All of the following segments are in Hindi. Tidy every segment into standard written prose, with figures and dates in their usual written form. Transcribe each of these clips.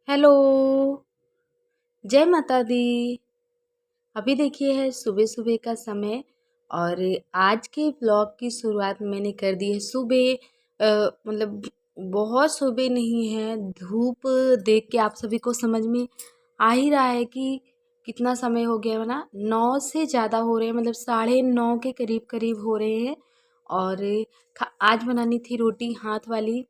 हेलो। जय माता दी। अभी देखिए है सुबह सुबह का समय और आज के ब्लॉग की शुरुआत मैंने कर दी है सुबह। मतलब बहुत सुबह नहीं है, धूप देख के आप सभी को समझ में आ ही रहा है कि कितना समय हो गया है ना। 9 से ज़्यादा हो रहे हैं, मतलब 9:30 के करीब करीब हो रहे हैं। और आज बनानी थी रोटी हाथ वाली,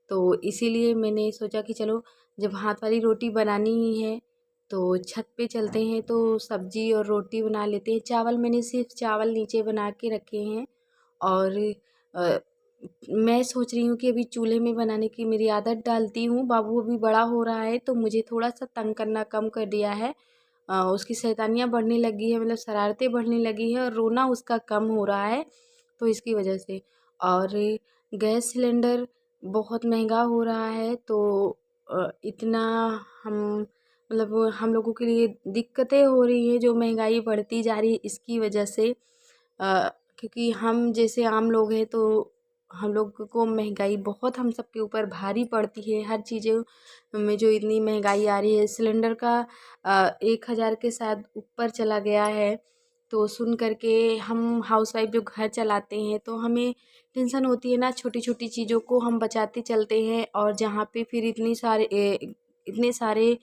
तो इसीलिए मैंने सोचा कि चलो जब हाथ वाली रोटी बनानी ही है तो छत पे चलते हैं, तो सब्जी और रोटी बना लेते हैं। चावल मैंने सिर्फ चावल नीचे बना के रखे हैं। और अ, मैं सोच रही हूँ कि अभी चूल्हे में बनाने की मेरी आदत डालती हूँ। बाबू अभी बड़ा हो रहा है तो मुझे थोड़ा सा तंग करना कम कर दिया है। उसकी शैतानियाँ बढ़ने लगी है, मतलब शरारतें बढ़ने लगी है और रोना उसका कम हो रहा है, तो इसकी वजह से। और गैस सिलेंडर बहुत महंगा हो रहा है, तो इतना हम मतलब हम लोगों के लिए दिक्कतें हो रही है, जो महंगाई बढ़ती जा रही है इसकी वजह से। क्योंकि हम जैसे आम लोग हैं तो हम लोग को महंगाई बहुत हम सबके ऊपर भारी पड़ती है। हर चीज़ों में जो इतनी महंगाई आ रही है, सिलेंडर का 1,000 के साथ ऊपर चला गया है। तो सुन करके हम हाउसवाइफ जो घर चलाते हैं तो हमें टेंशन होती है ना, छोटी छोटी चीज़ों को हम बचाते चलते हैं, और जहाँ पे फिर इतने सारे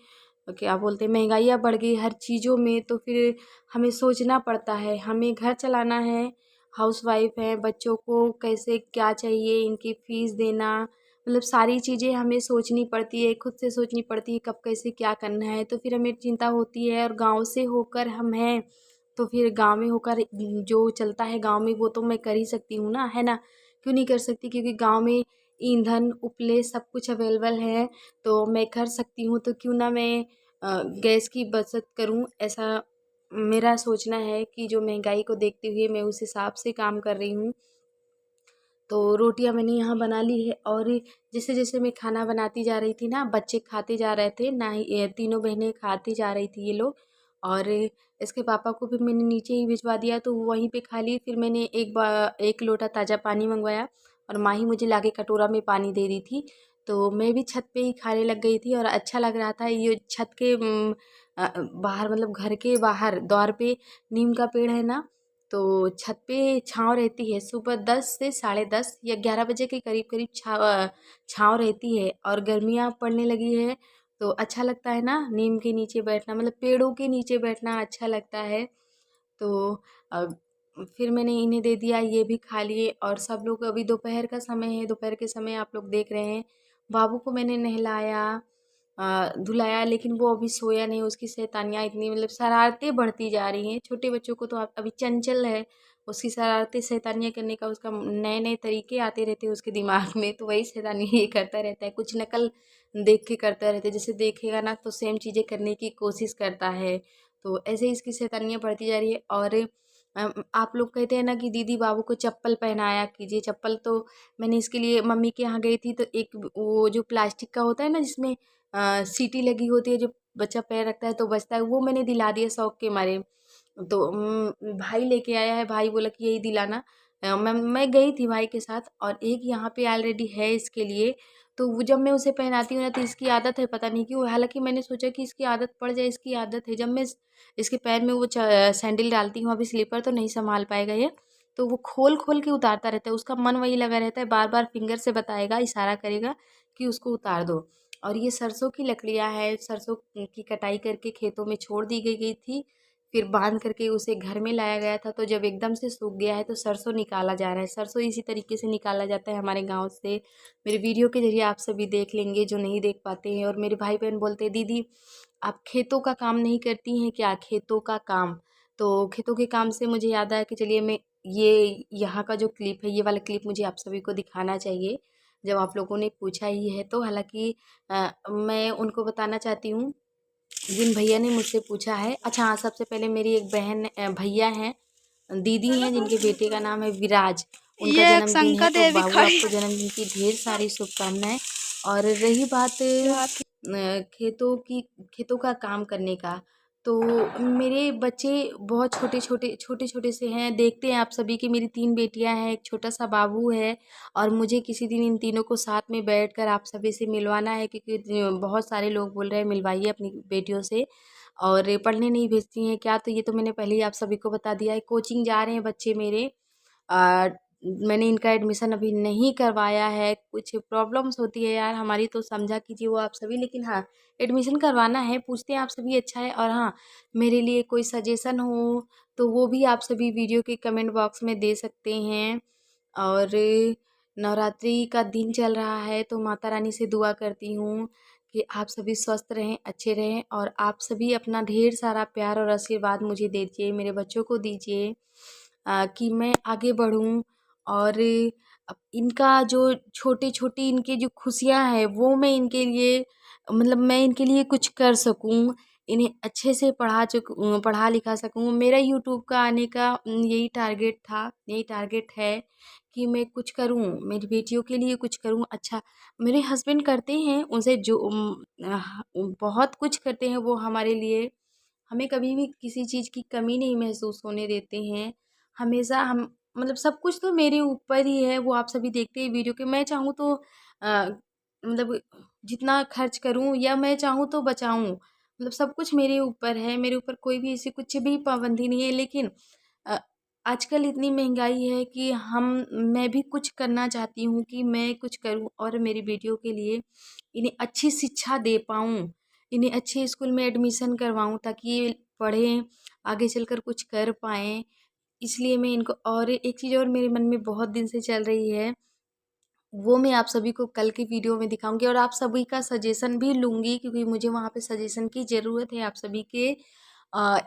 क्या बोलते हैं महंगाइयाँ बढ़ गई हर चीज़ों में, तो फिर हमें सोचना पड़ता है। हमें घर चलाना है, हाउसवाइफ है, बच्चों को कैसे क्या चाहिए, इनकी फ़ीस देना, मतलब सारी चीज़ें हमें सोचनी पड़ती है, खुद से सोचनी पड़ती है कब कैसे क्या करना है। तो फिर हमें चिंता होती है, और गाँव से होकर हम हैं तो फिर गाँव में होकर जो चलता है गाँव में वो तो मैं कर ही सकती हूँ ना, है ना। क्यों नहीं कर सकती, क्योंकि गाँव में ईंधन उपले सब कुछ अवेलेबल है, तो मैं कर सकती हूँ। तो क्यों ना मैं गैस की बचत करूँ, ऐसा मेरा सोचना है कि जो महंगाई को देखते हुए मैं उस हिसाब से काम कर रही हूँ। तो रोटियां मैंने यहाँ बना ली है, और जैसे जैसे मैं खाना बनाती जा रही थी ना, बच्चे खाते जा रहे थे ना, ये तीनों बहनें खाती जा रही थी ये लोग। और इसके पापा को भी मैंने नीचे ही भिजवा दिया, तो वो वहीं पे खा लिए। फिर मैंने एक लोटा ताज़ा पानी मंगवाया, और माँ ही मुझे लाके कटोरा में पानी दे रही थी। तो मैं भी छत पे ही खाने लग गई थी, और अच्छा लग रहा था। ये छत के बाहर, मतलब घर के बाहर द्वार पे नीम का पेड़ है ना, तो छत पे छाँव रहती है। सुबह 10 से 10:30 या 11 बजे के करीब करीब छाँव रहती है, और गर्मियाँ पड़ने लगी है तो अच्छा लगता है ना नीम के नीचे बैठना, मतलब पेड़ों के नीचे बैठना अच्छा लगता है। तो अ, फिर मैंने इन्हें दे दिया, ये भी खा लिए। और सब लोग, अभी दोपहर का समय है, दोपहर के समय आप लोग देख रहे हैं, बाबू को मैंने नहलाया धुलाया, लेकिन वो अभी सोया नहीं। उसकी शैतानियाँ इतनी, मतलब शरारतें बढ़ती जा रही हैं। छोटे बच्चों को तो आप अभी चंचल है, उसकी शरारतें शैतानियाँ करने का उसका नए नए तरीके आते रहते हैं उसके दिमाग में, तो वही शैतानी ये करता रहता है। कुछ नकल देख के करता रहता है, जैसे देखेगा ना तो सेम चीज़ें करने की कोशिश करता है। तो ऐसे ही इसकी शैतानियाँ बढ़ती जा रही है। और आप लोग कहते हैं ना कि दीदी बाबू को चप्पल पहनाया कीजिए। चप्पल तो मैंने इसके लिए मम्मी के यहाँ गई थी, तो एक वो जो प्लास्टिक का होता है ना, जिसमें सीटी लगी होती है, जो बच्चा पैर रखता है तो बजता है, वो मैंने दिला दिया शौक के मारे। तो भाई लेके आया है, भाई बोला कि यही दिलाना। मैं गई थी भाई के साथ, और एक यहाँ पे ऑलरेडी है इसके लिए। तो वो जब मैं उसे पहनाती हूँ ना तो इसकी आदत है, पता नहीं क्यों। हालांकि मैंने सोचा कि इसकी आदत पड़ जाए, इसकी आदत है। जब मैं इसके पैर में वो सैंडल डालती हूँ, अभी स्लीपर तो नहीं संभाल पाएगा ये, तो वो खोल खोल के उतारता रहता है। उसका मन वही लगा रहता है, बार बार फिंगर से बताएगा, इशारा करेगा कि उसको उतार दो। और ये सरसों की लकड़ियाँ हैं, सरसों की कटाई करके खेतों में छोड़ दी गई थी, फिर बांध करके उसे घर में लाया गया था। तो जब एकदम से सूख गया है तो सरसों निकाला जा रहा है। सरसों इसी तरीके से निकाला जाता है हमारे गांव से। मेरे वीडियो के जरिए आप सभी देख लेंगे जो नहीं देख पाते हैं। और मेरे भाई बहन बोलते हैं, दीदी आप खेतों का काम नहीं करती हैं क्या, खेतों का काम। तो खेतों के काम से मुझे याद आया कि चलिए मैं ये यहाँ का जो क्लिप है, ये वाला क्लिप मुझे आप सभी को दिखाना चाहिए, जब आप लोगों ने पूछा ही है तो। हालांकि मैं उनको बताना चाहती हूँ जिन भैया ने मुझसे पूछा है। अच्छा हाँ, सबसे पहले मेरी एक बहन भैया हैं, दीदी हैं, जिनके बेटे का नाम है विराज। उनका ये एक जन्मदिन है, शंकर तो देवी बाबू खड़ी आपको जन्मदिन की ढेर सारी शुभकामनाएं। और रही बात जो हाथी खेतों की, खेतों का काम करने का, तो मेरे बच्चे बहुत छोटे छोटे से हैं। देखते हैं आप सभी कि मेरी 3 बेटियां हैं, एक छोटा सा बाबू है। और मुझे किसी दिन इन तीनों को साथ में बैठकर आप सभी से मिलवाना है, क्योंकि बहुत सारे लोग बोल रहे हैं मिलवाइए अपनी बेटियों से, और प्रढ़ने नहीं भेजती हैं क्या। तो ये तो मैंने पहले ही आप सभी को बता दिया है। कोचिंग जा रहे हैं बच्चे मेरे। अ, मैंने इनका एडमिशन अभी नहीं करवाया है। कुछ प्रॉब्लम्स होती है यार हमारी, तो समझा कीजिए वो आप सभी। लेकिन हाँ, एडमिशन करवाना है। पूछते हैं आप सभी, अच्छा है। और हाँ, मेरे लिए कोई सजेशन हो तो वो भी आप सभी वीडियो के कमेंट बॉक्स में दे सकते हैं। और नवरात्रि का दिन चल रहा है, तो माता रानी से दुआ करती हूँ कि आप सभी स्वस्थ रहें, अच्छे रहें, और आप सभी अपना ढेर सारा प्यार और आशीर्वाद मुझे दीजिए, मेरे बच्चों को दीजिए, कि मैं आगे बढ़ूँ। और इनका जो छोटी-छोटी इनकी जो खुशियाँ हैं वो मैं इनके लिए, मतलब मैं इनके लिए कुछ कर सकूँ, इन्हें अच्छे से पढ़ा लिखा सकूँ। मेरा यूट्यूब का आने का यही टारगेट था, यही टारगेट है कि मैं कुछ करूँ, मेरी बेटियों के लिए कुछ करूँ अच्छा। मेरे हस्बैंड करते हैं, उनसे जो बहुत कुछ करते हैं वो हमारे लिए। हमें कभी भी किसी चीज़ की कमी नहीं महसूस होने देते हैं। हमेशा हम, मतलब सब कुछ तो मेरे ऊपर ही है, वो आप सभी देखते हैं वीडियो के। मैं चाहूँ तो मतलब जितना खर्च करूँ, या मैं चाहूँ तो बचाऊँ, मतलब सब कुछ मेरे ऊपर है। मेरे ऊपर कोई भी ऐसी कुछ भी पाबंदी नहीं है। लेकिन अ, आजकल इतनी महंगाई है कि मैं भी कुछ करना चाहती हूँ कि मैं कुछ करूँ और मेरी बेटियों के लिए इन्हें अच्छी शिक्षा दे पाऊँ, इन्हें अच्छे स्कूल में एडमिशन करवाऊँ, ताकि ये पढ़ें, आगे चलकर कुछ कर पाएँ। इसलिए मैं इनको, और एक चीज़ और मेरे मन में बहुत दिन से चल रही है, वो मैं आप सभी को कल की वीडियो में दिखाऊँगी, और आप सभी का सजेशन भी लूँगी, क्योंकि मुझे वहाँ पे सजेशन की ज़रूरत है आप सभी के।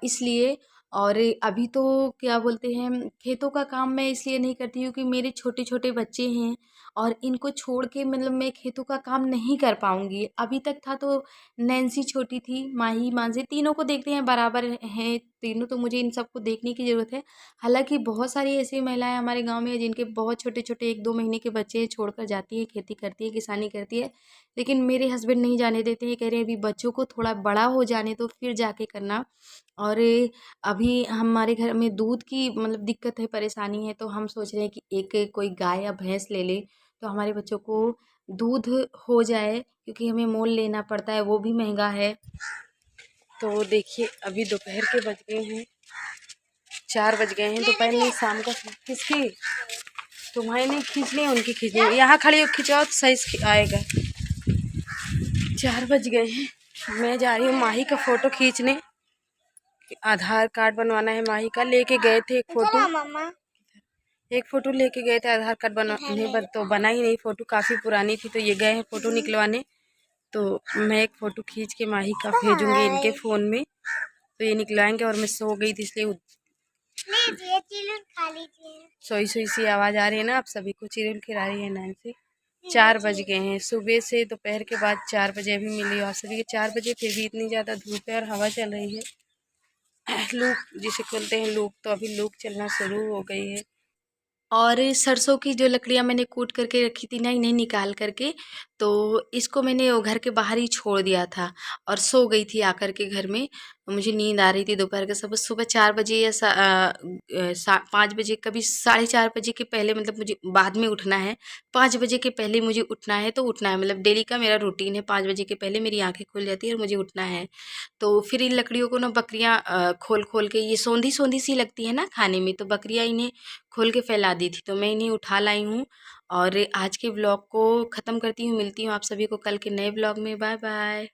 इसलिए। और अभी तो क्या बोलते हैं, खेतों का काम मैं इसलिए नहीं करती हूँ कि मेरे छोटे-छोटे बच्चे हैं, और इनको छोड़ के मतलब मैं खेतों का काम नहीं कर पाऊँगी। अभी तक था तो नैन्सी छोटी थी, माही, मानसी तीनों को देखते हैं बराबर हैं तीनों, तो मुझे इन सबको देखने की ज़रूरत है। हालाँकि बहुत सारी ऐसी महिलाएँ हमारे गाँव में हैं जिनके बहुत छोटे-छोटे 1-2 महीने के बच्चे हैं, छोड़कर जाती हैं, खेती करती है, किसानी करती है। लेकिन मेरे हस्बैंड नहीं जाने देते हैं, कह रहे हैं अभी बच्चों को थोड़ा बड़ा हो जाने दो फिर जाके करना। और अभी हमारे घर में दूध की मतलब दिक्कत है, परेशानी है, तो हम सोच रहे हैं कि एक कोई गाय या भैंस ले लें, तो हमारे बच्चों को दूध हो जाए, क्योंकि हमें मोल लेना पड़ता है, वो भी महँगा है। तो देखिए अभी दोपहर के बज गए हैं, 4 बज गए हैं दोपहर में, शाम का। किसकी? तुम्हारी नहीं खींचनी है, उनकी खींचनी है। यहाँ खड़ी हो, खिंचाओ तो सही से आएगा। 4 बज गए हैं, मैं जा रही हूँ माही का फ़ोटो खींचने। आधार कार्ड बनवाना है माही का, लेके गए थे एक फ़ोटो। एक फ़ोटो लेके गए थे आधार कार्ड बनवाने, पर तो बना ही नहीं। फ़ोटो काफ़ी पुरानी थी, तो ये गए हैं फ़ोटो निकलवाने। तो मैं एक फ़ोटो खींच के माही का भेजूंगी इनके फ़ोन में, तो ये निकलवाएंगे। और मैं सो गई थी इसलिए सोई सोई सी आवाज़ आ रही है ना आप सभी को, चिड़िल खिला रही है नैन्सी। 4 बज गए हैं, सुबह से दोपहर के बाद 4 बजे अभी मिली आप सभी के। 4 बजे फिर भी इतनी ज़्यादा धूप है और हवा चल रही है। लू जिसे खोलते हैं लूप, तो अभी लूप चलना शुरू हो गई है। और सरसों की जो लकड़ियाँ मैंने कूट करके रखी थी ना, इन्हें निकाल करके, तो इसको मैंने वो घर के बाहर ही छोड़ दिया था, और सो गई थी आकर के घर में। मुझे नींद आ रही थी दोपहर के, सब सुबह 4 बजे या 5 बजे, कभी 4:30 बजे के पहले, मतलब मुझे बाद में उठना है। 5 बजे के पहले मुझे उठना है तो उठना है, मतलब डेली का मेरा रूटीन है। 5 बजे के पहले मेरी आँखें खुल जाती है और मुझे उठना है। तो फिर इन लकड़ियों को ना बकरियाँ खोल-खोल के, ये सोंधी-सोंधी सी लगती है ना खाने में, तो बकरियाँ इन्हें खोल के फैला दी थी, तो मैं इन्हें उठा लाई हूँ। और आज के व्लॉग को ख़त्म करती हूँ, मिलती हूँ आप सभी को कल के नए व्लॉग में। Bye bye.